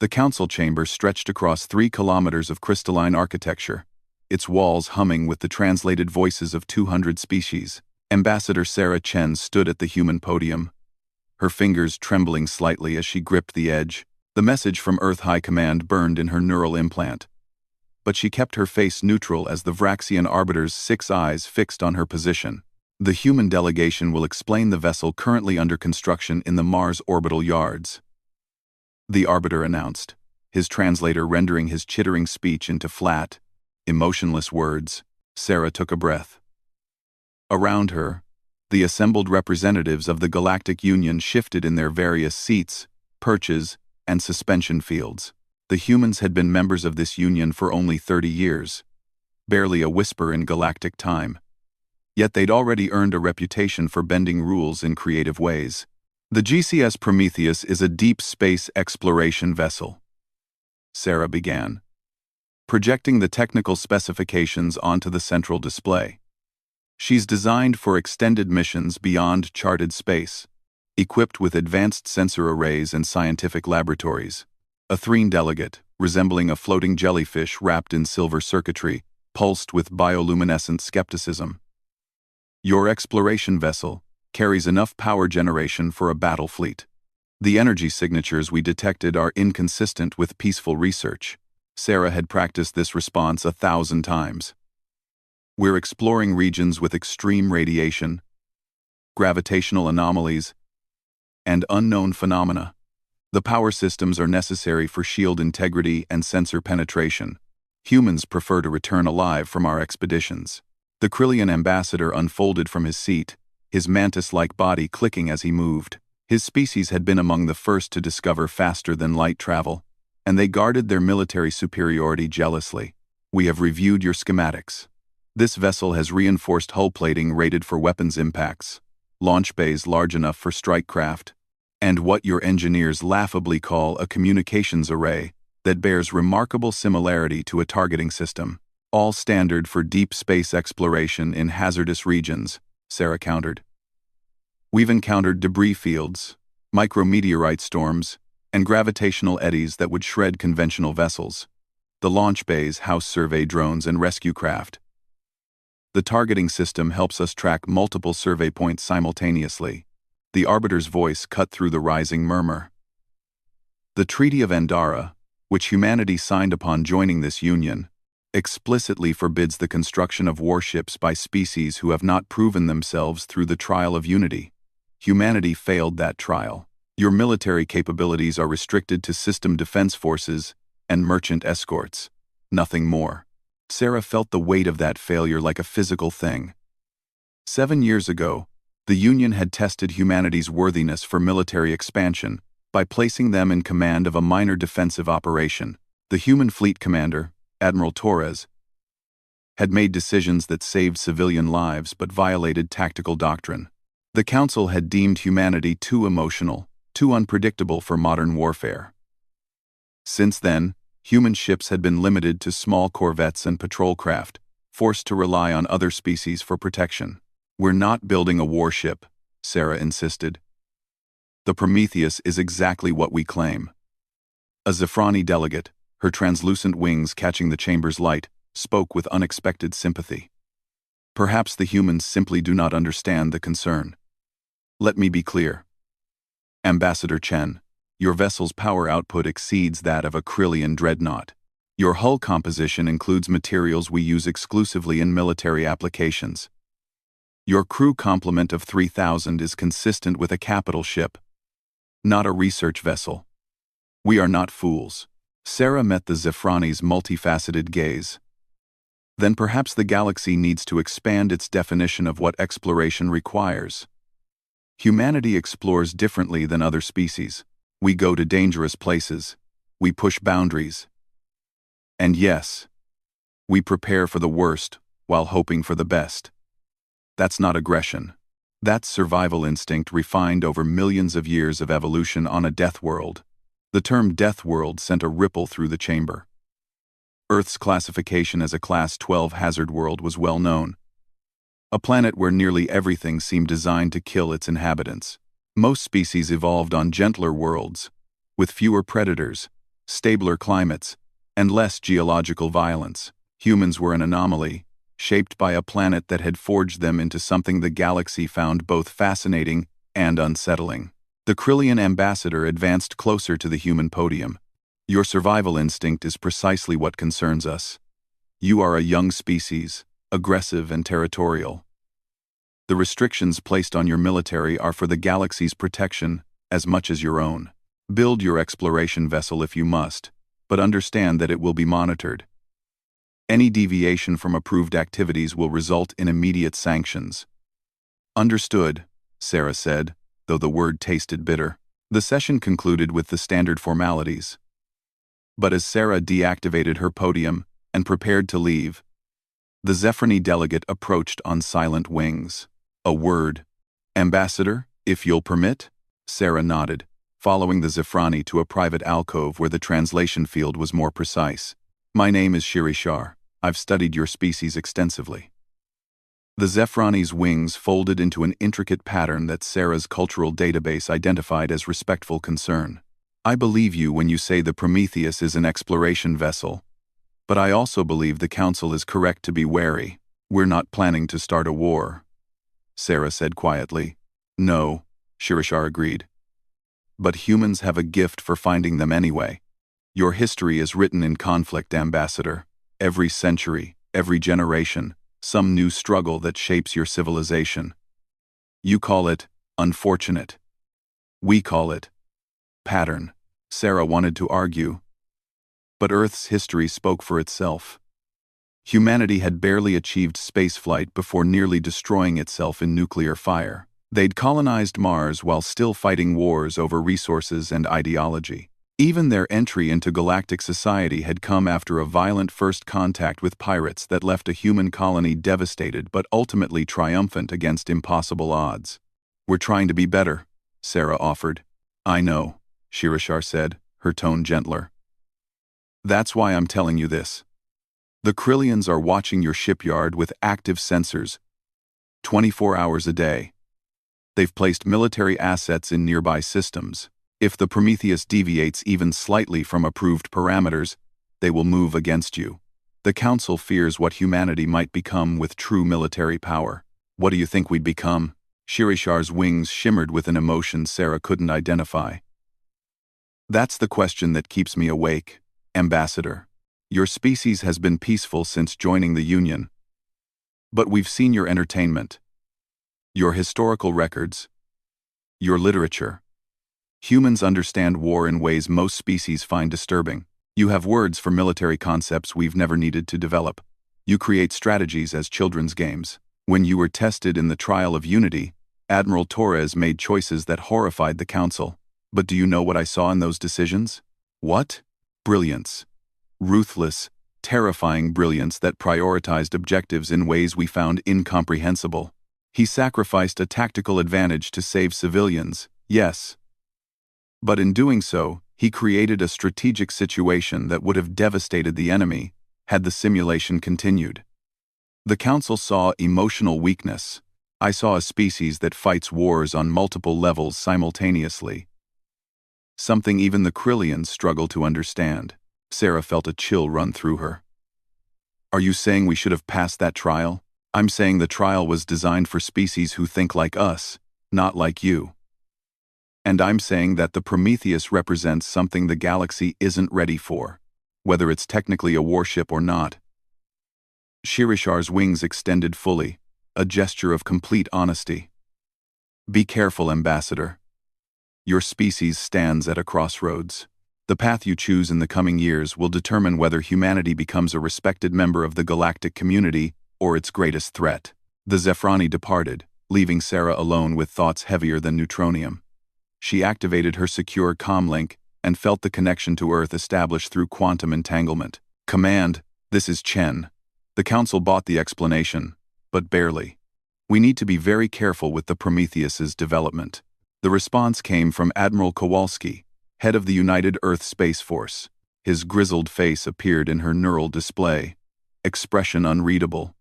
The council chamber stretched across 3 kilometers of crystalline architecture, its walls humming with the translated voices of 200 species. Ambassador Sarah Chen stood at the human podium, her fingers trembling slightly as she gripped the edge. The message from Earth High Command burned in her neural implant. But she kept her face neutral as the Vraxian Arbiter's 6 eyes fixed on her position. The human delegation will explain the vessel currently under construction in the Mars orbital yards, the Arbiter announced, his translator rendering his chittering speech into flat, emotionless words. Sarah took a breath. Around her, the assembled representatives of the Galactic Union shifted in their various seats, perches, and suspension fields. The humans had been members of this union for only 30 years, barely a whisper in galactic time. Yet they'd already earned a reputation for bending rules in creative ways. The GCS Prometheus is a deep space exploration vessel, Sarah began, projecting the technical specifications onto the central display. She's designed for extended missions beyond charted space, equipped with advanced sensor arrays and scientific laboratories. A Threne delegate, resembling a floating jellyfish wrapped in silver circuitry, pulsed with bioluminescent skepticism. Your exploration vessel carries enough power generation for a battle fleet. The energy signatures we detected are inconsistent with peaceful research. Sarah had practiced this response 1,000 times. We're exploring regions with extreme radiation, gravitational anomalies, and unknown phenomena. The power systems are necessary for shield integrity and sensor penetration. Humans prefer to return alive from our expeditions. The Krillian ambassador unfolded from his seat, his mantis-like body clicking as he moved. His species had been among the first to discover faster-than-light travel, and they guarded their military superiority jealously. We have reviewed your schematics. This vessel has reinforced hull plating rated for weapons impacts, launch bays large enough for strike craft, and what your engineers laughably call a communications array that bears remarkable similarity to a targeting system. All standard for deep space exploration in hazardous regions, Sarah countered. We've encountered debris fields, micrometeorite storms, and gravitational eddies that would shred conventional vessels. The launch bays house survey drones and rescue craft. The targeting system helps us track multiple survey points simultaneously. The Arbiter's voice cut through the rising murmur. The Treaty of Andara, which humanity signed upon joining this union, explicitly forbids the construction of warships by species who have not proven themselves through the trial of unity. Humanity failed that trial. Your military capabilities are restricted to system defense forces and merchant escorts. Nothing more. Sarah felt the weight of that failure like a physical thing. 7 years ago, the Union had tested humanity's worthiness for military expansion by placing them in command of a minor defensive operation. The human fleet commander, Admiral Torres, had made decisions that saved civilian lives but violated tactical doctrine. The Council had deemed humanity too emotional, too unpredictable for modern warfare. Since then, human ships had been limited to small corvettes and patrol craft, forced to rely on other species for protection. We're not building a warship, Sarah insisted. The Prometheus is exactly what we claim. A Zephrani delegate, her translucent wings catching the chamber's light, spoke with unexpected sympathy. Perhaps the humans simply do not understand the concern. Let me be clear. Ambassador Chen, your vessel's power output exceeds that of a Krillian dreadnought. Your hull composition includes materials we use exclusively in military applications. Your crew complement of 3,000 is consistent with a capital ship, not a research vessel. We are not fools. Sarah met the Zephrani's multifaceted gaze. Then perhaps the galaxy needs to expand its definition of what exploration requires. Humanity explores differently than other species. We go to dangerous places. We push boundaries. And yes, we prepare for the worst while hoping for the best. That's not aggression. That's survival instinct refined over millions of years of evolution on a death world. The term death world sent a ripple through the chamber. Earth's classification as a Class 12 hazard world was well known. A planet where nearly everything seemed designed to kill its inhabitants. Most species evolved on gentler worlds, with fewer predators, stabler climates, and less geological violence. Humans were an anomaly, shaped by a planet that had forged them into something the galaxy found both fascinating and unsettling. The Krillian ambassador advanced closer to the human podium. Your survival instinct is precisely what concerns us. You are a young species, aggressive and territorial. The restrictions placed on your military are for the galaxy's protection as much as your own. Build your exploration vessel if you must, but understand that it will be monitored. Any deviation from approved activities will result in immediate sanctions. Understood, Sarah said, though the word tasted bitter. The session concluded with the standard formalities. But as Sarah deactivated her podium and prepared to leave, the Zephrani delegate approached on silent wings. A word. Ambassador, if you'll permit? Sarah nodded, following the Zephrani to a private alcove where the translation field was more precise. My name is Shirishar. I've studied your species extensively. The Zephrani's wings folded into an intricate pattern that Sarah's cultural database identified as respectful concern. I believe you when you say the Prometheus is an exploration vessel, but I also believe the Council is correct to be wary. We're not planning to start a war, Sarah said quietly. No, Shirishar agreed. But humans have a gift for finding them anyway. Your history is written in conflict, Ambassador. Every century, every generation, some new struggle that shapes your civilization. You call it unfortunate. We call it pattern. Sarah wanted to argue, but Earth's history spoke for itself. Humanity had barely achieved spaceflight before nearly destroying itself in nuclear fire. They'd colonized Mars while still fighting wars over resources and ideology. Even their entry into galactic society had come after a violent first contact with pirates that left a human colony devastated but ultimately triumphant against impossible odds. We're trying to be better, Sarah offered. I know, Shirishar said, her tone gentler. That's why I'm telling you this. The Krillians are watching your shipyard with active sensors, 24 hours a day. They've placed military assets in nearby systems. If the Prometheus deviates even slightly from approved parameters, they will move against you. The Council fears what humanity might become with true military power. What do you think we'd become? Shirishar's wings shimmered with an emotion Sarah couldn't identify. That's the question that keeps me awake, Ambassador. Your species has been peaceful since joining the Union. But we've seen your entertainment, your historical records, your literature. Humans understand war in ways most species find disturbing. You have words for military concepts we've never needed to develop. You create strategies as children's games. When you were tested in the trial of unity, Admiral Torres made choices that horrified the Council. But do you know what I saw in those decisions? What? Brilliance. Ruthless, terrifying brilliance that prioritized objectives in ways we found incomprehensible. He sacrificed a tactical advantage to save civilians, yes. But in doing so, he created a strategic situation that would have devastated the enemy had the simulation continued. The Council saw emotional weakness. I saw a species that fights wars on multiple levels simultaneously. Something even the Krillians struggle to understand. Sarah felt a chill run through her. Are you saying we should have passed that trial? I'm saying the trial was designed for species who think like us, not like you. And I'm saying that the Prometheus represents something the galaxy isn't ready for, whether it's technically a warship or not. Shirishar's wings extended fully, a gesture of complete honesty. Be careful, Ambassador. Your species stands at a crossroads. The path you choose in the coming years will determine whether humanity becomes a respected member of the galactic community or its greatest threat. The Zephrani departed, leaving Sarah alone with thoughts heavier than neutronium. She activated her secure comlink and felt the connection to Earth established through quantum entanglement. Command, this is Chen. The Council bought the explanation, but barely. We need to be very careful with the Prometheus's development. The response came from Admiral Kowalski, head of the United Earth Space Force. His grizzled face appeared in her neural display, expression unreadable.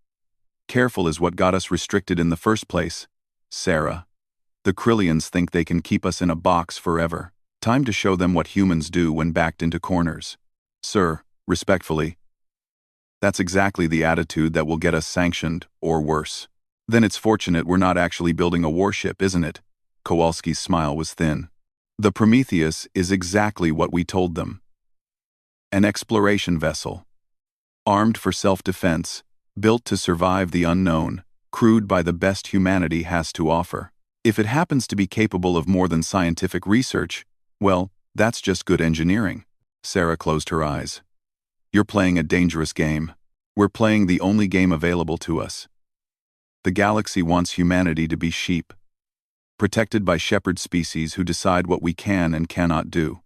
Careful is what got us restricted in the first place, Sarah. The Krillians think they can keep us in a box forever. Time to show them what humans do when backed into corners. Sir, respectfully, that's exactly the attitude that will get us sanctioned, or worse. Then it's fortunate we're not actually building a warship, isn't it? Kowalski's smile was thin. The Prometheus is exactly what we told them. An exploration vessel. Armed for self-defense, built to survive the unknown, crewed by the best humanity has to offer. If it happens to be capable of more than scientific research, well, that's just good engineering. Sarah closed her eyes. You're playing a dangerous game. We're playing the only game available to us. The galaxy wants humanity to be sheep, protected by shepherd species who decide what we can and cannot do.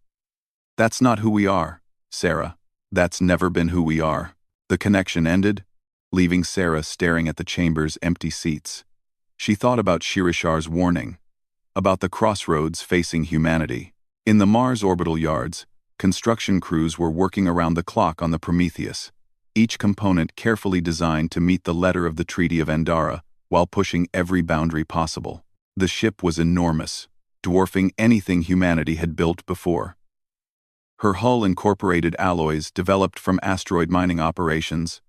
That's not who we are, Sarah. That's never been who we are. The connection ended, leaving Sarah staring at the chamber's empty seats. She thought about Shirishar's warning, about the crossroads facing humanity. In the Mars orbital yards, construction crews were working around the clock on the Prometheus, each component carefully designed to meet the letter of the Treaty of Andara while pushing every boundary possible. The ship was enormous, dwarfing anything humanity had built before. Her hull incorporated alloys developed from asteroid mining operations,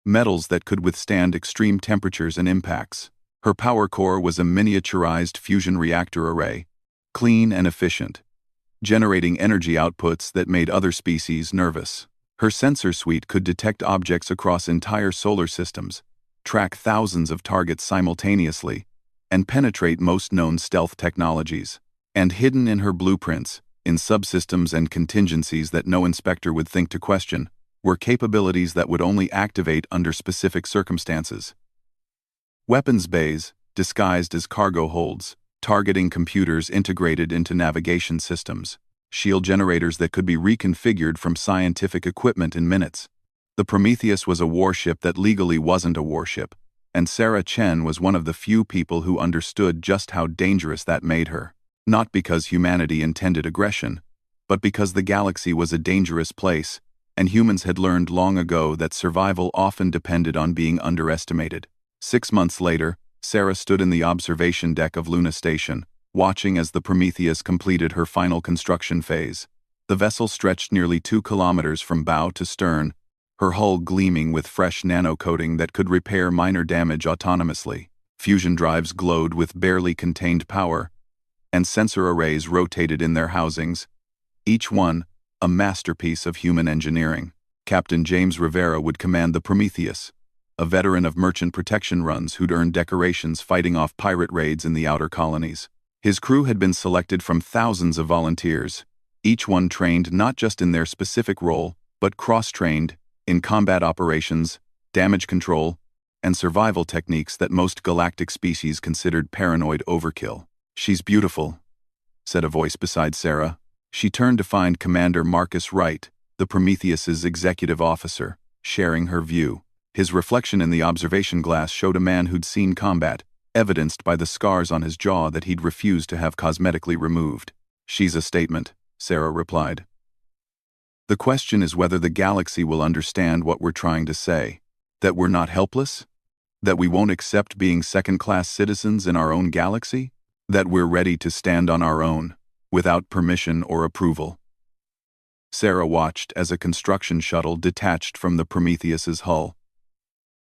metals that could withstand extreme temperatures and impacts. Her power core was a miniaturized fusion reactor array, clean and efficient, generating energy outputs that made other species nervous. Her sensor suite could detect objects across entire solar systems, track thousands of targets simultaneously, and penetrate most known stealth technologies. And hidden in her blueprints, in subsystems and contingencies that no inspector would think to question, were capabilities that would only activate under specific circumstances. Weapons bays, disguised as cargo holds, targeting computers integrated into navigation systems, shield generators that could be reconfigured from scientific equipment in minutes. The Prometheus was a warship that legally wasn't a warship, and Sarah Chen was one of the few people who understood just how dangerous that made her. Not because humanity intended aggression, but because the galaxy was a dangerous place, and humans had learned long ago that survival often depended on being underestimated. 6 months later, Sarah stood in the observation deck of Luna Station, watching as the Prometheus completed her final construction phase. The vessel stretched nearly 2 kilometers from bow to stern, her hull gleaming with fresh nano-coating that could repair minor damage autonomously. Fusion drives glowed with barely contained power, and sensor arrays rotated in their housings, each one a masterpiece of human engineering. Captain James Rivera would command the Prometheus, a veteran of merchant protection runs who'd earned decorations fighting off pirate raids in the outer colonies. His crew had been selected from thousands of volunteers, each one trained not just in their specific role, but cross-trained in combat operations, damage control, and survival techniques that most galactic species considered paranoid overkill. "She's beautiful," said a voice beside Sarah. She turned to find Commander Marcus Wright, the Prometheus's executive officer, sharing her view. His reflection in the observation glass showed a man who'd seen combat, evidenced by the scars on his jaw that he'd refused to have cosmetically removed. "She's a statement," Sarah replied. "The question is whether the galaxy will understand what we're trying to say. That we're not helpless? That we won't accept being second-class citizens in our own galaxy? That we're ready to stand on our own, without permission or approval." Sarah watched as a construction shuttle detached from the Prometheus's hull.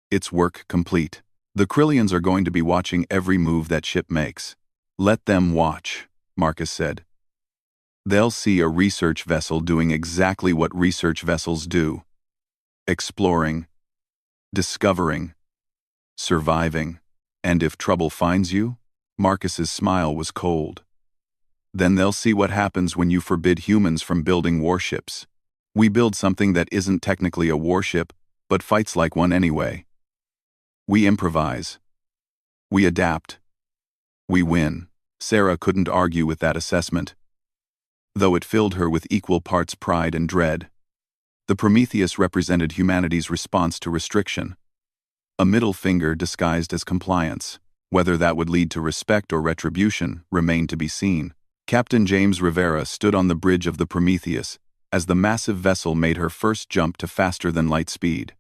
Its work complete. "The Krillians are going to be watching every move that ship makes. Let them watch," Marcus said. "They'll see a research vessel doing exactly what research vessels do. Exploring, discovering, surviving. And if trouble finds you," Marcus's smile was cold, "then they'll see what happens when you forbid humans from building warships. We build something that isn't technically a warship, but fights like one anyway. We improvise. We adapt. We win." Sarah couldn't argue with that assessment, though it filled her with equal parts pride and dread. The Prometheus represented humanity's response to restriction, a middle finger disguised as compliance. Whether that would lead to respect or retribution remained to be seen. Captain James Rivera stood on the bridge of the Prometheus as the massive vessel made her first jump to faster-than-light speed.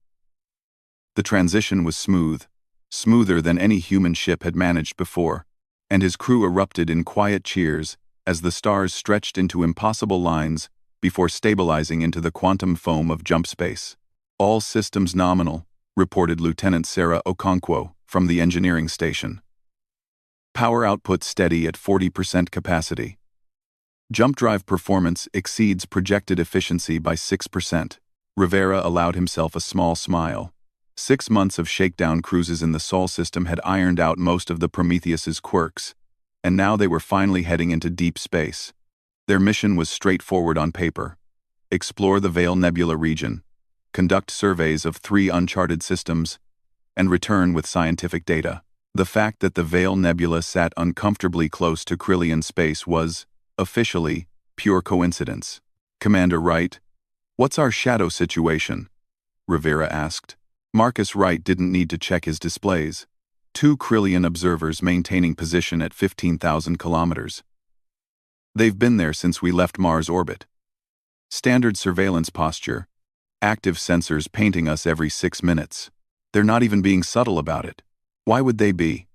The transition was smooth, smoother than any human ship had managed before, and his crew erupted in quiet cheers as the stars stretched into impossible lines before stabilizing into the quantum foam of jump space. "All systems nominal," reported Lieutenant Sarah Okonkwo from the engineering station. "Power output steady at 40% capacity. Jump drive performance exceeds projected efficiency by 6%. Rivera allowed himself a small smile. 6 months of shakedown cruises in the Sol system had ironed out most of the Prometheus's quirks, and now they were finally heading into deep space. Their mission was straightforward on paper: explore the Veil Nebula region, conduct surveys of 3 uncharted systems, and return with scientific data. The fact that the Veil Nebula sat uncomfortably close to Krillian space was, officially, pure coincidence. "Commander Wright, what's our shadow situation?" Rivera asked. Marcus Wright didn't need to check his displays. 2 Krillian observers maintaining position at 15,000 kilometers. "They've been there since we left Mars orbit. Standard surveillance posture. Active sensors painting us every 6 minutes. They're not even being subtle about it. Why would they be?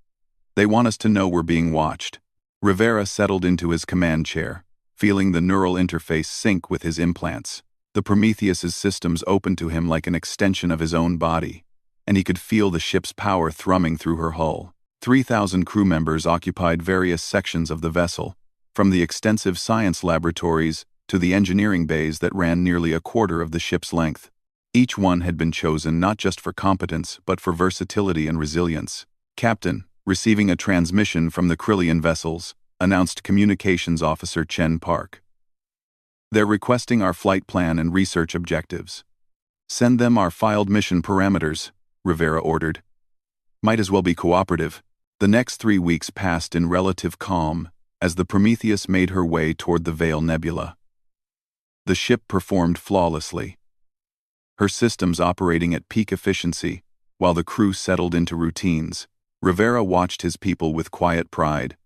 They want us to know we're being watched." Rivera settled into his command chair, feeling the neural interface sync with his implants. The Prometheus's systems opened to him like an extension of his own body, and he could feel the ship's power thrumming through her hull. 3,000 crew members occupied various sections of the vessel, from the extensive science laboratories to the engineering bays that ran nearly a quarter of the ship's length. Each one had been chosen not just for competence but for versatility and resilience. "Captain, receiving a transmission from the Krillian vessels," announced Communications Officer Chen Park. "They're requesting our flight plan and research objectives." "Send them our filed mission parameters," Rivera ordered. "Might as well be cooperative." The next 3 weeks passed in relative calm as the Prometheus made her way toward the Veil Nebula. The ship performed flawlessly, her systems operating at peak efficiency while the crew settled into routines. Rivera watched his people with quiet pride,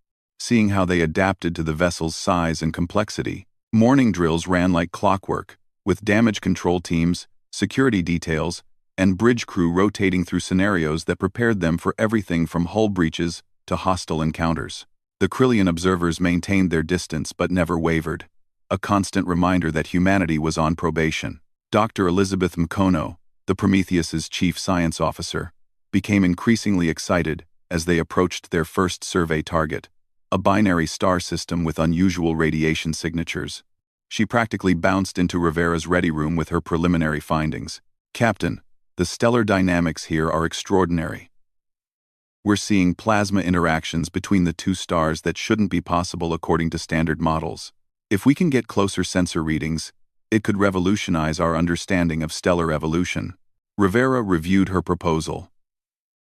seeing how they adapted to the vessel's size and complexity. Morning drills ran like clockwork, with damage control teams, security details, and bridge crew rotating through scenarios that prepared them for everything from hull breaches to hostile encounters. The Krillian observers maintained their distance but never wavered, a constant reminder that humanity was on probation. Dr. Elizabeth Mkono, the Prometheus's chief science officer, became increasingly excited as they approached their first survey target, a binary star system with unusual radiation signatures. She practically bounced into Rivera's ready room with her preliminary findings. "Captain, the stellar dynamics here are extraordinary. We're seeing plasma interactions between the 2 stars that shouldn't be possible according to standard models. If we can get closer sensor readings, it could revolutionize our understanding of stellar evolution." Rivera reviewed her proposal,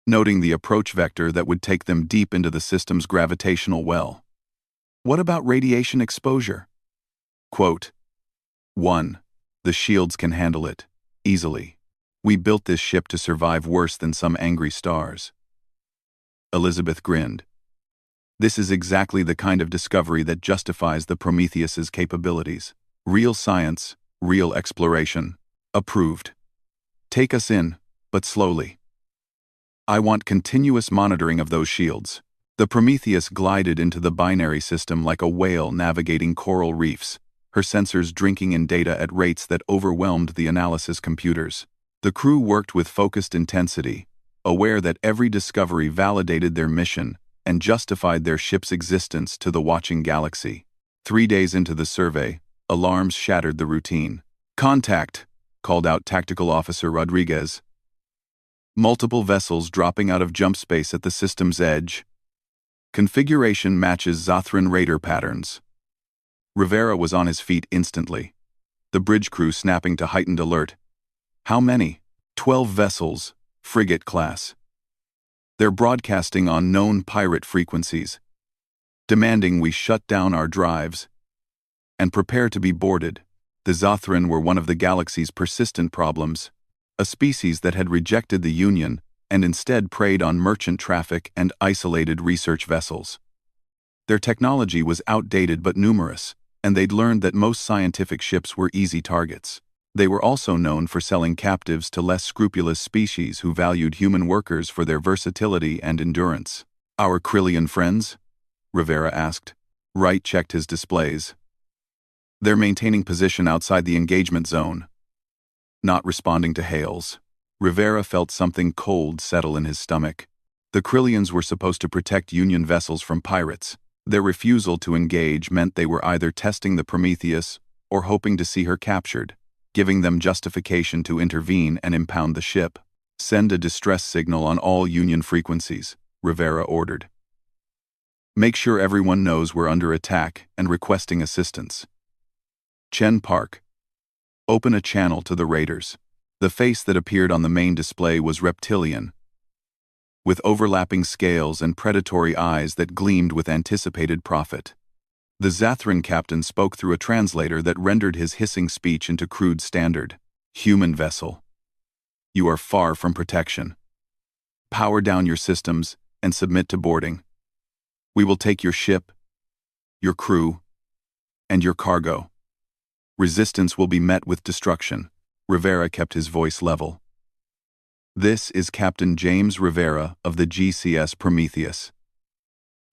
noting the approach vector that would take them deep into the system's gravitational well. "What about radiation exposure?" Quote, 1. The shields can handle it, easily. We built this ship to survive worse than some angry stars." Elizabeth grinned. "This is exactly the kind of discovery that justifies the Prometheus's capabilities. Real science, real exploration. Approved. Take us in, but slowly. I want continuous monitoring of those shields." The Prometheus glided into the binary system like a whale navigating coral reefs, her sensors drinking in data at rates that overwhelmed the analysis computers. The crew worked with focused intensity, aware that every discovery validated their mission and justified their ship's existence to the watching galaxy. 3 days into the survey, alarms shattered the routine. "Contact," called out Tactical Officer Rodriguez. "Multiple vessels dropping out of jump space at the system's edge. Configuration matches Zothran raider patterns." Rivera was on his feet instantly, the bridge crew snapping to heightened alert. "How many?" 12 vessels, frigate class. They're broadcasting on known pirate frequencies, demanding we shut down our drives and prepare to be boarded." The Zothran were one of the galaxy's persistent problems, a species that had rejected the Union and instead preyed on merchant traffic and isolated research vessels. Their technology was outdated but numerous, and they'd learned that most scientific ships were easy targets. They were also known for selling captives to less scrupulous species who valued human workers for their versatility and endurance. "Our Krillian friends?" Rivera asked. Wright checked his displays. They're maintaining position outside the engagement zone. Not responding to hails. Rivera felt something cold settle in his stomach. The Krillians were supposed to protect Union vessels from pirates. Their refusal to engage meant they were either testing the Prometheus or hoping to see her captured, giving them justification to intervene and impound the ship. Send a distress signal on all Union frequencies, Rivera ordered. Make sure everyone knows we're under attack and requesting assistance. Chen Park. Open a channel to the raiders. The face that appeared on the main display was reptilian, with overlapping scales and predatory eyes that gleamed with anticipated profit. The Zathran captain spoke through a translator that rendered his hissing speech into crude standard. Human vessel. You are far from protection. Power down your systems and submit to boarding. We will take your ship, your crew, and your cargo. Resistance will be met with destruction. Rivera kept his voice level. This is Captain James Rivera of the GCS Prometheus,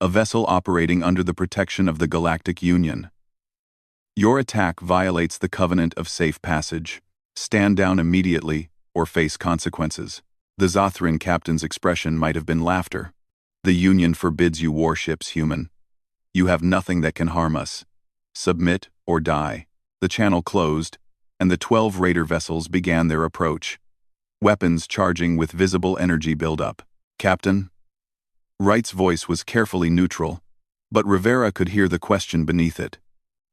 a vessel operating under the protection of the Galactic Union. Your attack violates the covenant of safe passage. Stand down immediately or face consequences. The Zathran captain's expression might have been laughter. The Union forbids you warships, human. You have nothing that can harm us. Submit or die. The channel closed, and the 12 raider vessels began their approach, weapons charging with visible energy buildup. Captain? Wright's voice was carefully neutral, but Rivera could hear the question beneath it.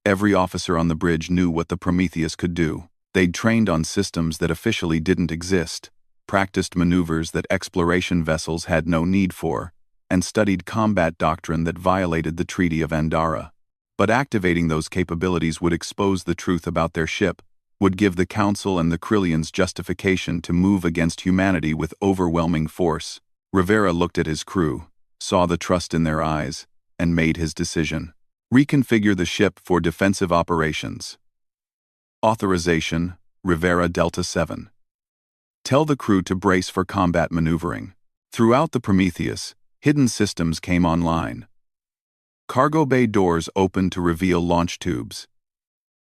Every officer on the bridge knew what the Prometheus could do. They'd trained on systems that officially didn't exist, practiced maneuvers that exploration vessels had no need for, and studied combat doctrine that violated the Treaty of Andara. But activating those capabilities would expose the truth about their ship, would give the Council and the Krillians justification to move against humanity with overwhelming force. Rivera looked at his crew, saw the trust in their eyes, and made his decision. Reconfigure the ship for defensive operations. Authorization, Rivera Delta 7. Tell the crew to brace for combat maneuvering. Throughout the Prometheus, hidden systems came online. Cargo bay doors opened to reveal launch tubes.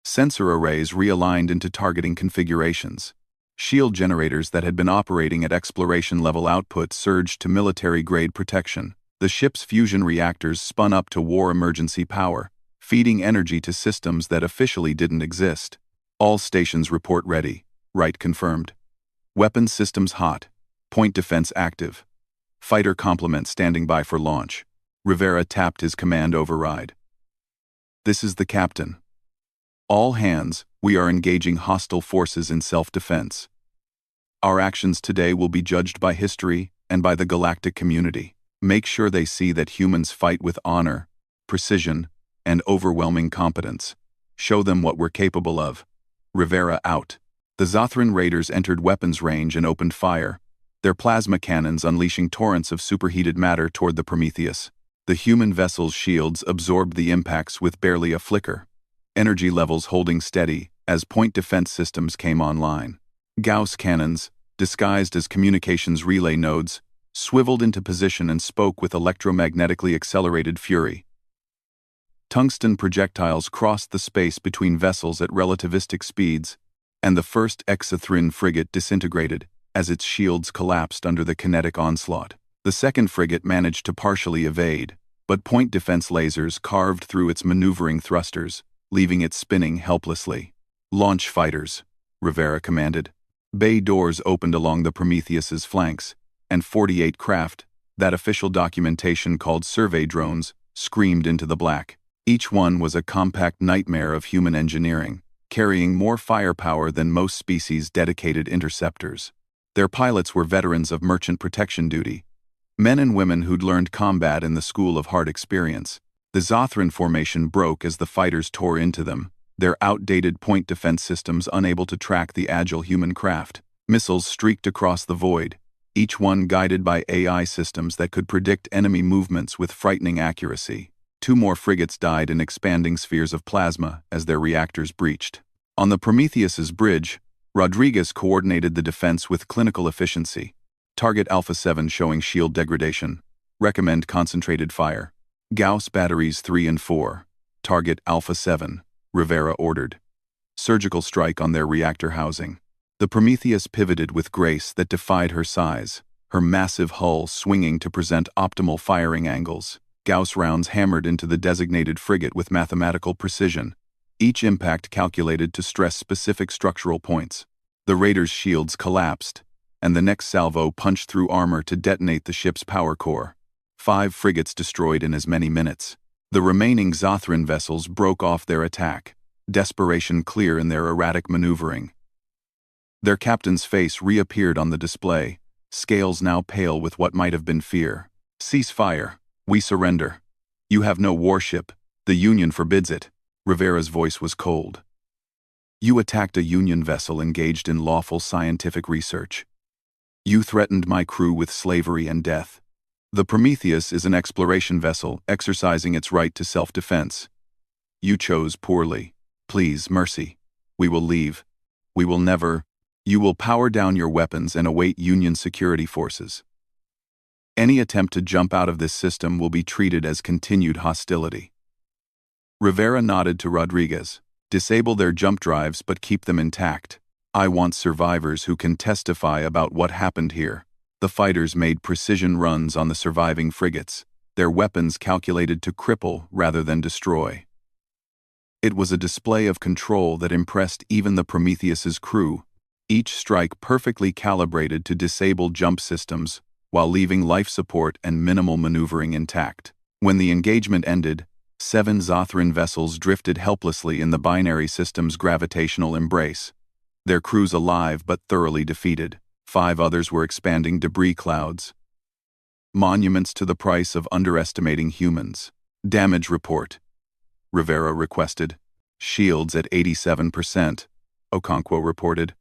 Sensor arrays realigned into targeting configurations. Shield generators that had been operating at exploration-level output surged to military-grade protection. The ship's fusion reactors spun up to war emergency power, feeding energy to systems that officially didn't exist. All stations report ready, Wright confirmed. Weapons systems hot. Point defense active. Fighter complement standing by for launch. Rivera tapped his command override. This is the captain. All hands, we are engaging hostile forces in self-defense. Our actions today will be judged by history and by the galactic community. Make sure they see that humans fight with honor, precision, and overwhelming competence. Show them what we're capable of. Rivera out. The Zathran raiders entered weapons range and opened fire, their plasma cannons unleashing torrents of superheated matter toward the Prometheus. The human vessel's shields absorbed the impacts with barely a flicker, energy levels holding steady as point defense systems came online. Gauss cannons, disguised as communications relay nodes, swiveled into position and spoke with electromagnetically accelerated fury. Tungsten projectiles crossed the space between vessels at relativistic speeds, and the first Exathrin frigate disintegrated as its shields collapsed under the kinetic onslaught. The second frigate managed to partially evade, but point defense lasers carved through its maneuvering thrusters, leaving it spinning helplessly. Launch fighters, Rivera commanded. Bay doors opened along the Prometheus's flanks, and 48 craft, that official documentation called survey drones, screamed into the black. Each one was a compact nightmare of human engineering, carrying more firepower than most species' dedicated interceptors. Their pilots were veterans of merchant protection duty, men and women who'd learned combat in the school of hard experience. The Zathran formation broke as the fighters tore into them, their outdated point defense systems unable to track the agile human craft. Missiles streaked across the void, each one guided by AI systems that could predict enemy movements with frightening accuracy. 2 more frigates died in expanding spheres of plasma as their reactors breached. On the Prometheus's bridge, Rodriguez coordinated the defense with clinical efficiency. Target Alpha 7 showing shield degradation. Recommend concentrated fire. Gauss batteries 3 and 4. Target Alpha 7, Rivera ordered. Surgical strike on their reactor housing. The Prometheus pivoted with grace that defied her size, her massive hull swinging to present optimal firing angles. Gauss rounds hammered into the designated frigate with mathematical precision, each impact calculated to stress specific structural points. The Raiders' shields collapsed, and the next salvo punched through armor to detonate the ship's power core. 5 frigates destroyed in as many minutes. The remaining Zothran vessels broke off their attack, desperation clear in their erratic maneuvering. Their captain's face reappeared on the display, scales now pale with what might have been fear. "Cease fire. We surrender. You have no warship. The Union forbids it." Rivera's voice was cold. "You attacked a Union vessel engaged in lawful scientific research. You threatened my crew with slavery and death. The Prometheus is an exploration vessel exercising its right to self-defense. You chose poorly. Please, mercy. We will leave. We will never. You will power down your weapons and await Union security forces. Any attempt to jump out of this system will be treated as continued hostility." Rivera nodded to Rodriguez. "Disable their jump drives but keep them intact. I want survivors who can testify about what happened here." The fighters made precision runs on the surviving frigates, their weapons calculated to cripple rather than destroy. It was a display of control that impressed even the Prometheus's crew, each strike perfectly calibrated to disable jump systems while leaving life support and minimal maneuvering intact. When the engagement ended, 7 Zothran vessels drifted helplessly in the binary system's gravitational embrace, their crews alive but thoroughly defeated. 5 others were expanding debris clouds. Monuments to the price of underestimating humans. "Damage report," Rivera requested. "Shields at 87%, Okonkwo reported.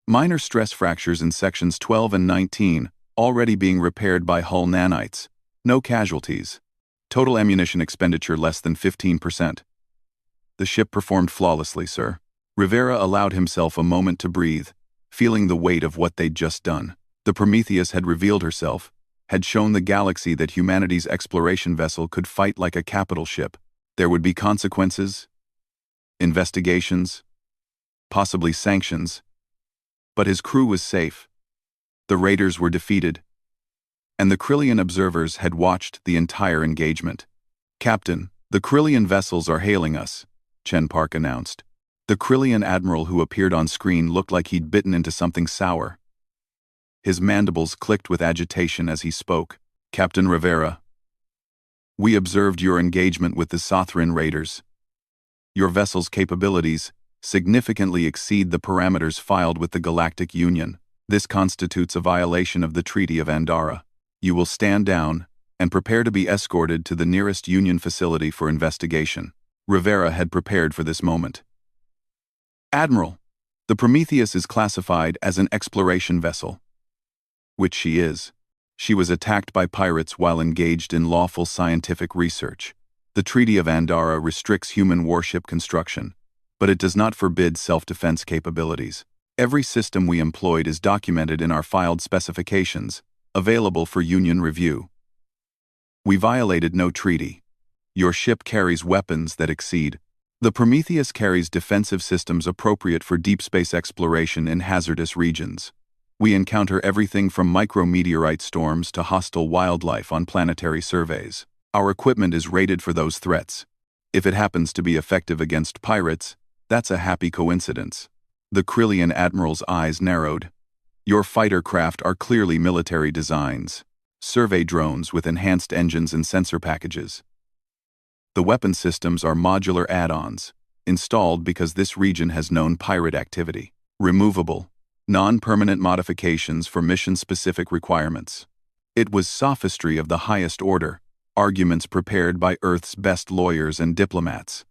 "Minor stress fractures in sections 12 and 19, already being repaired by hull nanites. No casualties. Total ammunition expenditure less than 15%. "The ship performed flawlessly, sir." Rivera allowed himself a moment to breathe, feeling the weight of what they'd just done. The Prometheus had revealed herself, had shown the galaxy that humanity's exploration vessel could fight like a capital ship. There would be consequences, investigations, possibly sanctions. But his crew was safe. The Raiders were defeated, and the Krillian observers had watched the entire engagement. "Captain, the Krillian vessels are hailing us," Chen Park announced. The Krillian admiral who appeared on screen looked like he'd bitten into something sour. His mandibles clicked with agitation as he spoke. "Captain Rivera, we observed your engagement with the Zothran Raiders. Your vessel's capabilities significantly exceed the parameters filed with the Galactic Union. This constitutes a violation of the Treaty of Andara. You will stand down and prepare to be escorted to the nearest Union facility for investigation." Rivera had prepared for this moment. "Admiral, the Prometheus is classified as an exploration vessel." Which she is. She was attacked by pirates while engaged in lawful scientific research. The Treaty of Andara restricts human warship construction, but it does not forbid self-defense capabilities. Every system we employed is documented in our filed specifications, available for Union review. We violated no treaty. Your ship carries weapons that exceed. The Prometheus carries defensive systems appropriate for deep space exploration in hazardous regions. We encounter everything from micrometeorite storms to hostile wildlife on planetary surveys. Our equipment is rated for those threats. If it happens to be effective against pirates, that's a happy coincidence. The Krillian admiral's eyes narrowed. Your fighter craft are clearly military designs. Survey drones with enhanced engines and sensor packages. The weapon systems are modular add-ons, installed because this region has known pirate activity. Removable, non-permanent modifications for mission-specific requirements. It was sophistry of the highest order, arguments prepared by Earth's best lawyers and diplomats.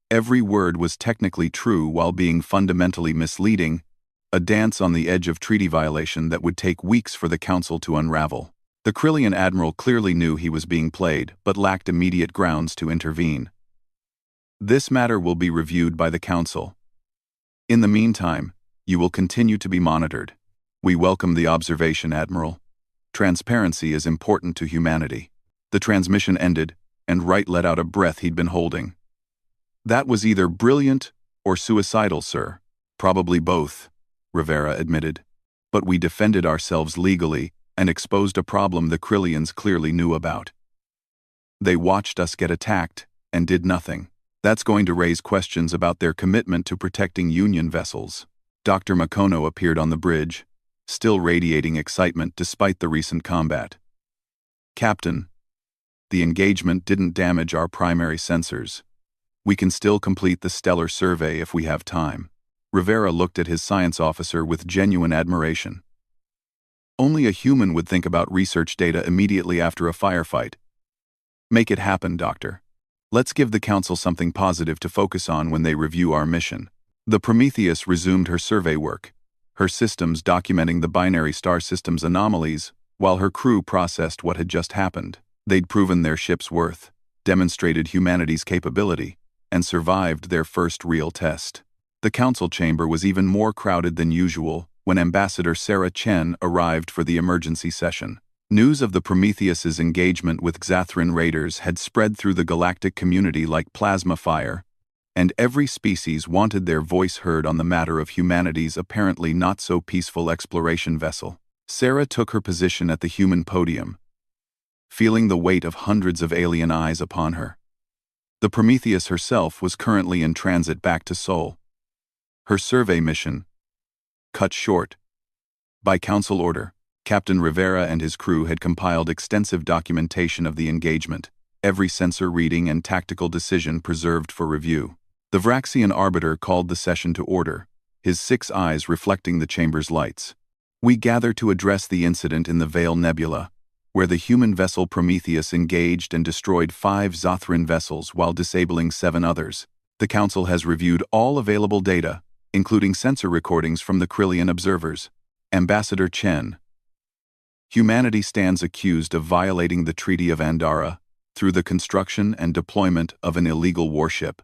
Every word was technically true while being fundamentally misleading, a dance on the edge of treaty violation that would take weeks for the Council to unravel. The Krillian admiral clearly knew he was being played, but lacked immediate grounds to intervene. This matter will be reviewed by the Council. In the meantime, you will continue to be monitored. We welcome the observation, Admiral. Transparency is important to humanity. The transmission ended, and Wright let out a breath he'd been holding. "That was either brilliant or suicidal, sir." "Probably both," Rivera admitted. "But we defended ourselves legally and exposed a problem the Krillians clearly knew about. They watched us get attacked and did nothing. That's going to raise questions about their commitment to protecting Union vessels." Dr. Makono appeared on the bridge, still radiating excitement despite the recent combat. "Captain, the engagement didn't damage our primary sensors. We can still complete the stellar survey if we have time." Rivera looked at his science officer with genuine admiration. Only a human would think about research data immediately after a firefight. "Make it happen, Doctor. Let's give the Council something positive to focus on when they review our mission." The Prometheus resumed her survey work, her systems documenting the binary star system's anomalies, while her crew processed what had just happened. They'd proven their ship's worth, demonstrated humanity's capability, and survived their first real test. The council chamber was even more crowded than usual when Ambassador Sarah Chen arrived for the emergency session. News of the Prometheus's engagement with Xathrin raiders had spread through the galactic community like plasma fire, and every species wanted their voice heard on the matter of humanity's apparently not-so-peaceful exploration vessel. Sarah took her position at the human podium, feeling the weight of hundreds of alien eyes upon her. The Prometheus herself was currently in transit back to Sol. Her survey mission, cut short by council order, Captain Rivera and his crew had compiled extensive documentation of the engagement, every sensor reading and tactical decision preserved for review. The Vraxian arbiter called the session to order, his 6 eyes reflecting the chamber's lights. "We gather to address the incident in the Veil Nebula, where the human vessel Prometheus engaged and destroyed 5 Xathrin vessels while disabling 7 others. The Council has reviewed all available data, including sensor recordings from the Krillian observers. Ambassador Chen. Humanity stands accused of violating the Treaty of Andara through the construction and deployment of an illegal warship."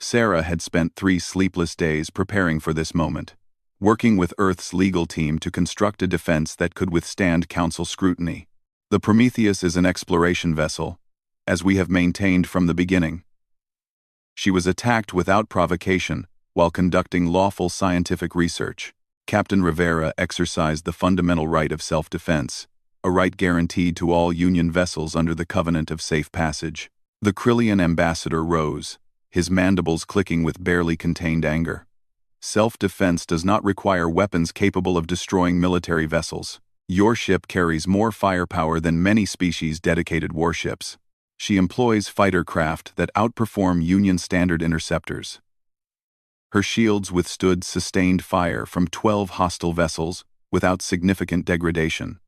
Sarah had spent 3 sleepless days preparing for this moment, working with Earth's legal team to construct a defense that could withstand Council scrutiny. "The Prometheus is an exploration vessel, as we have maintained from the beginning. She was attacked without provocation while conducting lawful scientific research." Captain Rivera exercised the fundamental right of self-defense, a right guaranteed to all Union vessels under the Covenant of Safe Passage. The Krillian ambassador rose, his mandibles clicking with barely contained anger. "Self-defense does not require weapons capable of destroying military vessels. Your ship carries more firepower than many species-dedicated warships. She employs fighter craft that outperform Union standard interceptors. Her shields withstood sustained fire from 12 hostile vessels without significant degradation.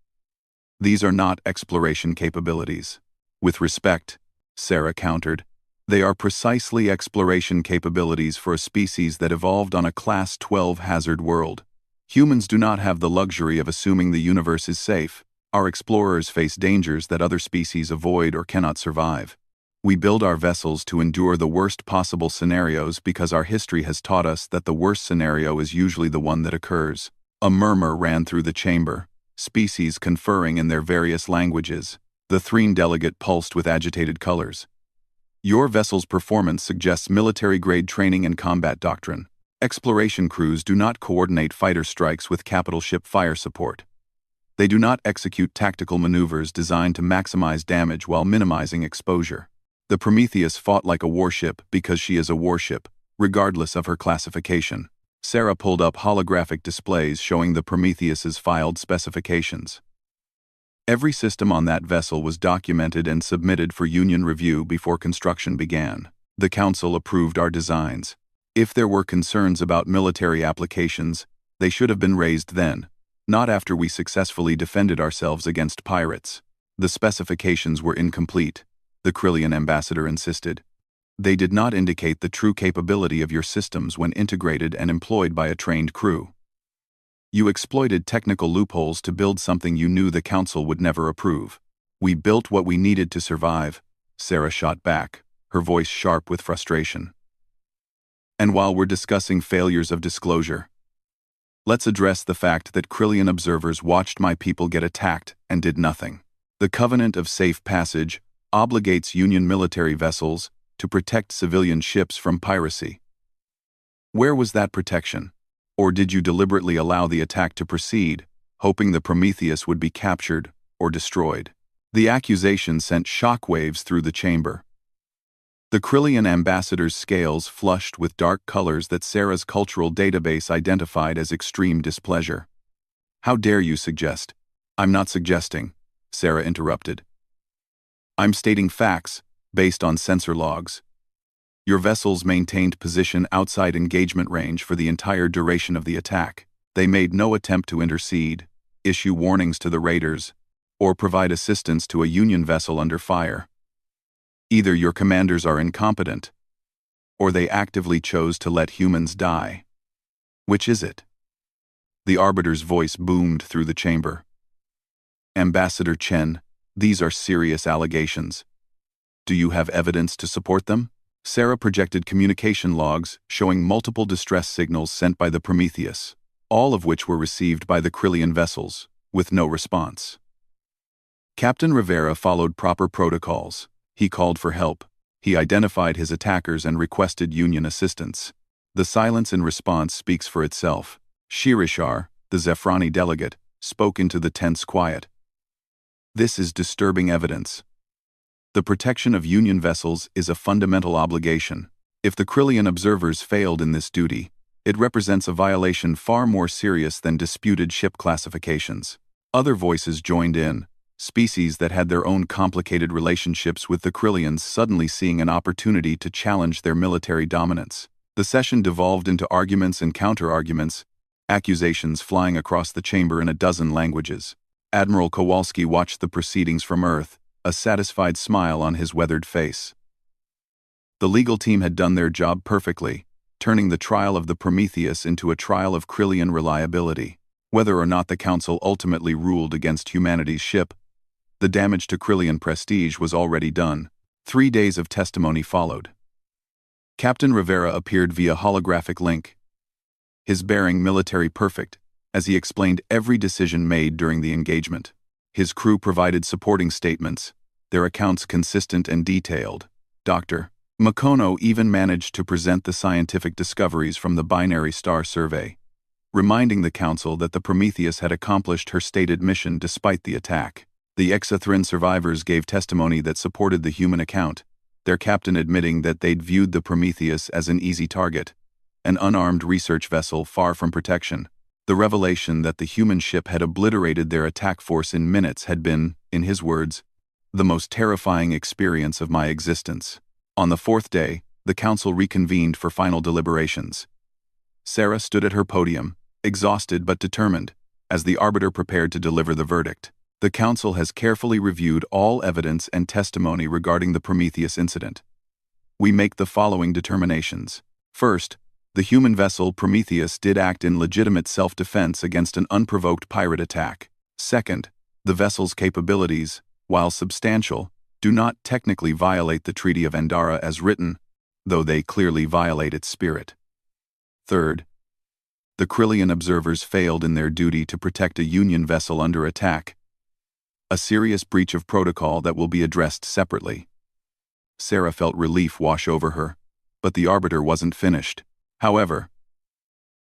These are not exploration capabilities." "With respect," Sarah countered, "they are precisely exploration capabilities for a species that evolved on a Class 12 hazard world. Humans do not have the luxury of assuming the universe is safe. Our explorers face dangers that other species avoid or cannot survive. We build our vessels to endure the worst possible scenarios because our history has taught us that the worst scenario is usually the one that occurs." A murmur ran through the chamber, species conferring in their various languages. The Threen delegate pulsed with agitated colors. "Your vessel's performance suggests military-grade training and combat doctrine. Exploration crews do not coordinate fighter strikes with capital ship fire support. They do not execute tactical maneuvers designed to maximize damage while minimizing exposure. The Prometheus fought like a warship because she is a warship, regardless of her classification." Sarah pulled up holographic displays showing the Prometheus's filed specifications. Every system on that vessel was documented and submitted for Union review before construction began. The Council approved our designs. If there were concerns about military applications, they should have been raised then, not after we successfully defended ourselves against pirates. "The specifications were incomplete," the Krillian ambassador insisted. "They did not indicate the true capability of your systems when integrated and employed by a trained crew. You exploited technical loopholes to build something you knew the Council would never approve." "We built what we needed to survive," Sarah shot back, her voice sharp with frustration. "And while we're discussing failures of disclosure, let's address the fact that Krillian observers watched my people get attacked and did nothing. The Covenant of Safe Passage obligates Union military vessels to protect civilian ships from piracy. Where was that protection? Or did you deliberately allow the attack to proceed, hoping the Prometheus would be captured or destroyed? The accusation sent shockwaves through the chamber. The Krillian ambassador's scales flushed with dark colors that Sarah's cultural database identified as extreme displeasure. "How dare you suggest?" "I'm not suggesting," Sarah interrupted. "I'm stating facts, based on sensor logs. Your vessels maintained position outside engagement range for the entire duration of the attack. They made no attempt to intercede, issue warnings to the raiders, or provide assistance to a Union vessel under fire. Either your commanders are incompetent, or they actively chose to let humans die. Which is it?" The Arbiter's voice boomed through the chamber. "Ambassador Chen, these are serious allegations. Do you have evidence to support them?" Sarah projected communication logs showing multiple distress signals sent by the Prometheus, all of which were received by the Krillian vessels, with no response. Captain Rivera followed proper protocols. He called for help. He identified his attackers and requested Union assistance. The silence in response speaks for itself. Shirishar, the Zephrani delegate, spoke into the tense quiet. "This is disturbing evidence. The protection of Union vessels is a fundamental obligation. If the Krillian observers failed in this duty, it represents a violation far more serious than disputed ship classifications." Other voices joined in, species that had their own complicated relationships with the Krillians suddenly seeing an opportunity to challenge their military dominance. The session devolved into arguments and counter-arguments, accusations flying across the chamber in a dozen languages. Admiral Kowalski watched the proceedings from Earth, a satisfied smile on his weathered face. The legal team had done their job perfectly, turning the trial of the Prometheus into a trial of Krillian reliability. Whether or not the Council ultimately ruled against humanity's ship, the damage to Krillian prestige was already done. 3 days of testimony followed. Captain Rivera appeared via holographic link, his bearing military perfect, as he explained every decision made during the engagement. His crew provided supporting statements, their accounts consistent and detailed. Dr. Makono even managed to present the scientific discoveries from the binary star survey, reminding the Council that the Prometheus had accomplished her stated mission despite the attack. The Exathrin survivors gave testimony that supported the human account, their captain admitting that they'd viewed the Prometheus as an easy target, an unarmed research vessel far from protection. The revelation that the human ship had obliterated their attack force in minutes had been, in his words, "the most terrifying experience of my existence." On the 4th day, the Council reconvened for final deliberations. Sarah stood at her podium, exhausted but determined, as the Arbiter prepared to deliver the verdict. "The Council has carefully reviewed all evidence and testimony regarding the Prometheus incident. We make the following determinations. First, the human vessel Prometheus did act in legitimate self-defense against an unprovoked pirate attack. Second, the vessel's capabilities, while substantial, do not technically violate the Treaty of Andara as written, though they clearly violate its spirit. Third, the Krillian observers failed in their duty to protect a Union vessel under attack, a serious breach of protocol that will be addressed separately." Sarah felt relief wash over her, but the Arbiter wasn't finished. However,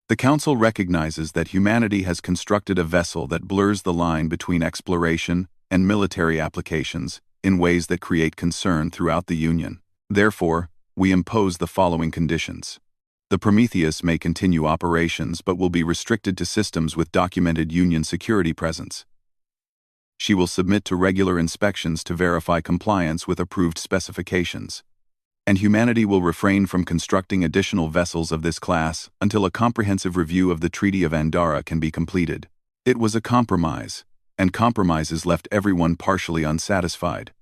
the Council recognizes that humanity has constructed a vessel that blurs the line between exploration and military applications in ways that create concern throughout the Union. Therefore, we impose the following conditions. The Prometheus may continue operations but will be restricted to systems with documented Union security presence. She will submit to regular inspections to verify compliance with approved specifications. And humanity will refrain from constructing additional vessels of this class until a comprehensive review of the Treaty of Andara can be completed. It was a compromise, and compromises left everyone partially unsatisfied.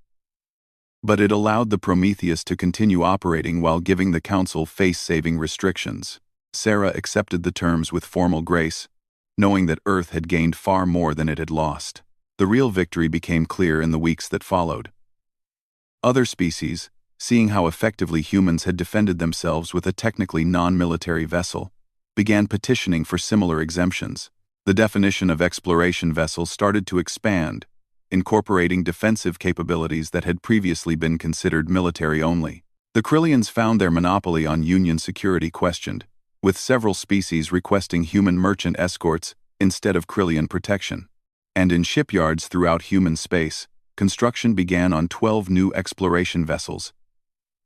But it allowed the Prometheus to continue operating while giving the Council face-saving restrictions. Sarah accepted the terms with formal grace, knowing that Earth had gained far more than it had lost. The real victory became clear in the weeks that followed. Other species, seeing how effectively humans had defended themselves with a technically non-military vessel, began petitioning for similar exemptions. The definition of exploration vessel started to expand, incorporating defensive capabilities that had previously been considered military only. The Krillians found their monopoly on Union security questioned, with several species requesting human merchant escorts instead of Krillian protection. And in shipyards throughout human space, construction began on 12 new exploration vessels,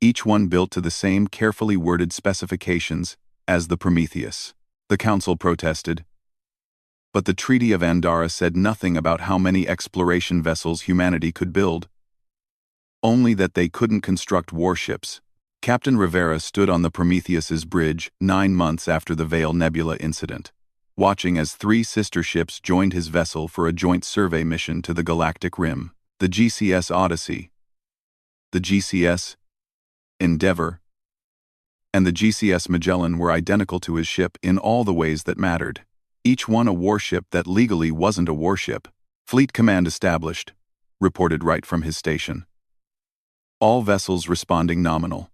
each one built to the same carefully worded specifications as the Prometheus. The Council protested, but the Treaty of Andara said nothing about how many exploration vessels humanity could build, only that they couldn't construct warships. Captain Rivera stood on the Prometheus's bridge 9 months after the Veil Nebula incident, watching as 3 sister ships joined his vessel for a joint survey mission to the Galactic Rim. The GCS Odyssey, the GCS Endeavor, and the GCS Magellan were identical to his ship in all the ways that mattered, each one a warship that legally wasn't a warship. Fleet Command established, reported Wright from his station. All vessels responding nominal.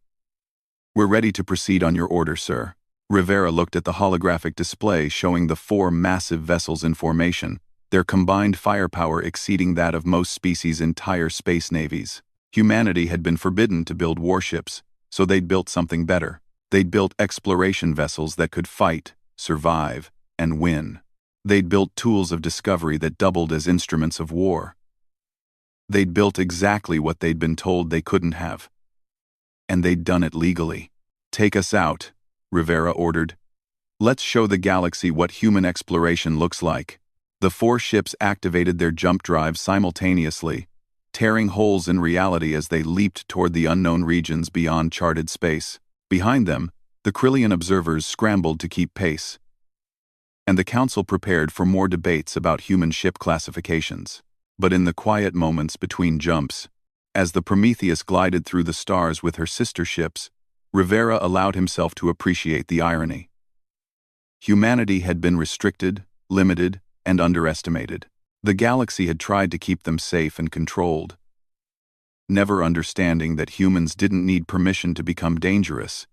We're ready to proceed on your order, sir. Rivera looked at the holographic display showing the 4 massive vessels in formation, their combined firepower exceeding that of most species' entire space navies. Humanity had been forbidden to build warships, so they'd built something better. They'd built exploration vessels that could fight, survive, and win. They'd built tools of discovery that doubled as instruments of war. They'd built exactly what they'd been told they couldn't have. And they'd done it legally. Take us out, Rivera ordered. Let's show the galaxy what human exploration looks like. The 4 ships activated their jump drives simultaneously, tearing holes in reality as they leaped toward the unknown regions beyond charted space. Behind them, the Krillian observers scrambled to keep pace, and the Council prepared for more debates about human ship classifications. But in the quiet moments between jumps, as the Prometheus glided through the stars with her sister ships, Rivera allowed himself to appreciate the irony. Humanity had been restricted, limited, and underestimated. The galaxy had tried to keep them safe and controlled, never understanding that humans didn't need permission to become dangerous.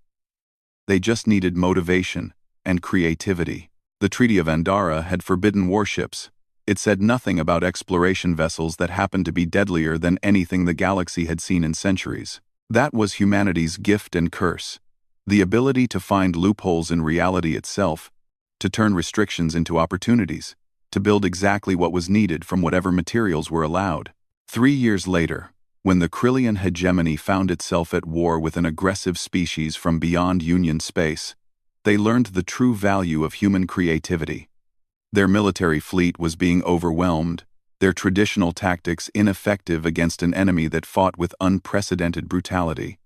They just needed motivation and creativity. The Treaty of Andara had forbidden warships. It said nothing about exploration vessels that happened to be deadlier than anything the galaxy had seen in centuries. That was humanity's gift and curse. The ability to find loopholes in reality itself, to turn restrictions into opportunities, to build exactly what was needed from whatever materials were allowed. 3 years later, when the Krillian hegemony found itself at war with an aggressive species from beyond Union space, they learned the true value of human creativity. Their military fleet was being overwhelmed, their traditional tactics ineffective against an enemy that fought with unprecedented brutality.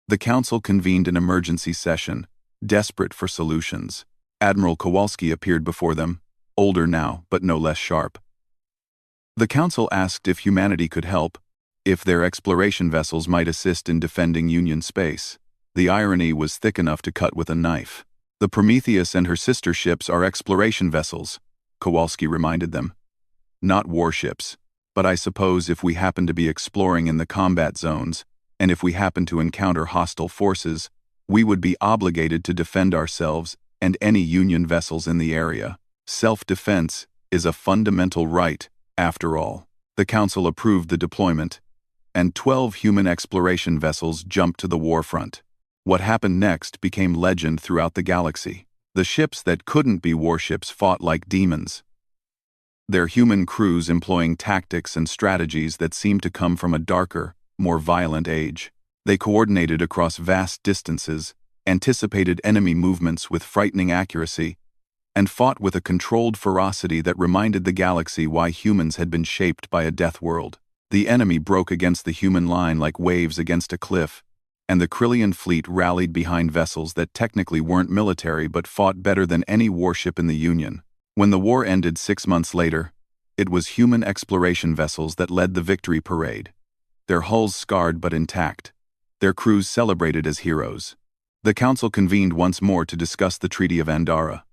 The Council convened an emergency session, desperate for solutions. Admiral Kowalski appeared before them, older now, but no less sharp. The Council asked if humanity could help, if their exploration vessels might assist in defending Union space. The irony was thick enough to cut with a knife. The Prometheus and her sister ships are exploration vessels, Kowalski reminded them. Not warships, but I suppose if we happen to be exploring in the combat zones, and if we happen to encounter hostile forces, we would be obligated to defend ourselves and any Union vessels in the area. Self-defense is a fundamental right, after all. The Council approved the deployment, and 12 human exploration vessels jumped to the warfront. What happened next became legend throughout the galaxy. The ships that couldn't be warships fought like demons, their human crews employing tactics and strategies that seemed to come from a darker, more violent age. They coordinated across vast distances, anticipated enemy movements with frightening accuracy, and fought with a controlled ferocity that reminded the galaxy why humans had been shaped by a death world. The enemy broke against the human line like waves against a cliff, and the Krillian fleet rallied behind vessels that technically weren't military but fought better than any warship in the Union. When the war ended 6 months later, it was human exploration vessels that led the victory parade, their hulls scarred but intact, their crews celebrated as heroes. The Council convened once more to discuss the Treaty of Andara.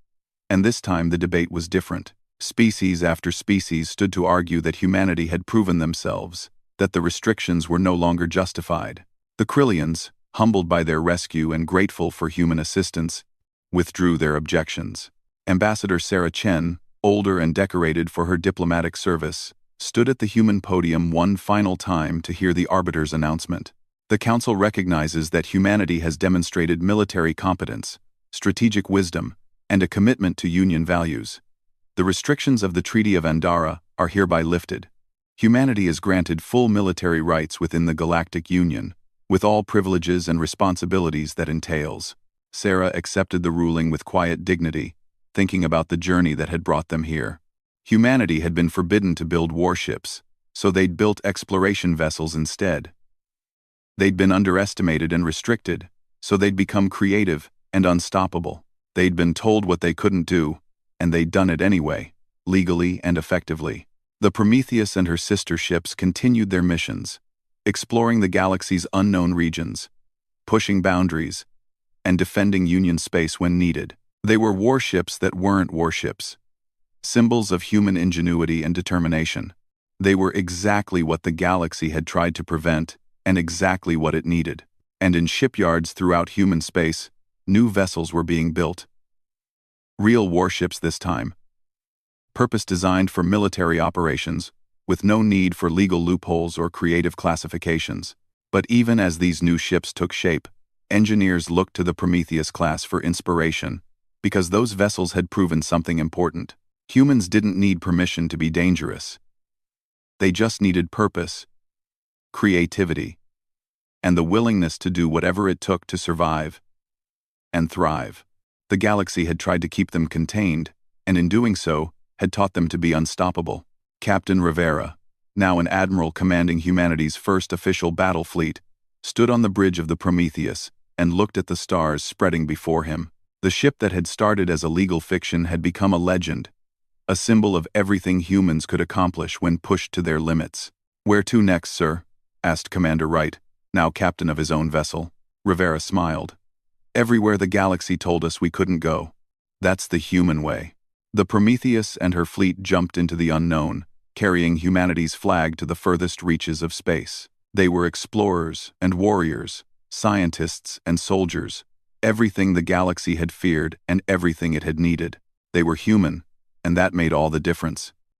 And this time the debate was different. Species after species stood to argue that humanity had proven themselves, that the restrictions were no longer justified. The Krillians, humbled by their rescue and grateful for human assistance, withdrew their objections. Ambassador Sarah Chen, older and decorated for her diplomatic service, stood at the human podium one final time to hear the Arbiter's announcement. The Council recognizes that humanity has demonstrated military competence, strategic wisdom, and a commitment to Union values. The restrictions of the Treaty of Andara are hereby lifted. Humanity is granted full military rights within the Galactic Union, with all privileges and responsibilities that entails. Sarah accepted the ruling with quiet dignity, thinking about the journey that had brought them here. Humanity had been forbidden to build warships, so they'd built exploration vessels instead. They'd been underestimated and restricted, so they'd become creative and unstoppable. They'd been told what they couldn't do, and they'd done it anyway, legally and effectively. The Prometheus and her sister ships continued their missions, exploring the galaxy's unknown regions, pushing boundaries, and defending Union space when needed. They were warships that weren't warships, symbols of human ingenuity and determination. They were exactly what the galaxy had tried to prevent and exactly what it needed. And in shipyards throughout human space, new vessels were being built. Real warships this time, purpose-designed for military operations, with no need for legal loopholes or creative classifications. But even as these new ships took shape, engineers looked to the Prometheus class for inspiration, because those vessels had proven something important. Humans didn't need permission to be dangerous. They just needed purpose, creativity, and the willingness to do whatever it took to survive and thrive. The galaxy had tried to keep them contained, and in doing so, had taught them to be unstoppable. Captain Rivera, now an admiral commanding humanity's first official battle fleet, stood on the bridge of the Prometheus and looked at the stars spreading before him. The ship that had started as a legal fiction had become a legend, a symbol of everything humans could accomplish when pushed to their limits. "Where to next, sir?" asked Commander Wright, now captain of his own vessel. Rivera smiled. "Everywhere the galaxy told us we couldn't go. That's the human way." The Prometheus and her fleet jumped into the unknown, carrying humanity's flag to the furthest reaches of space. They were explorers and warriors, scientists and soldiers, everything the galaxy had feared and everything it had needed. They were human, and that made all the difference.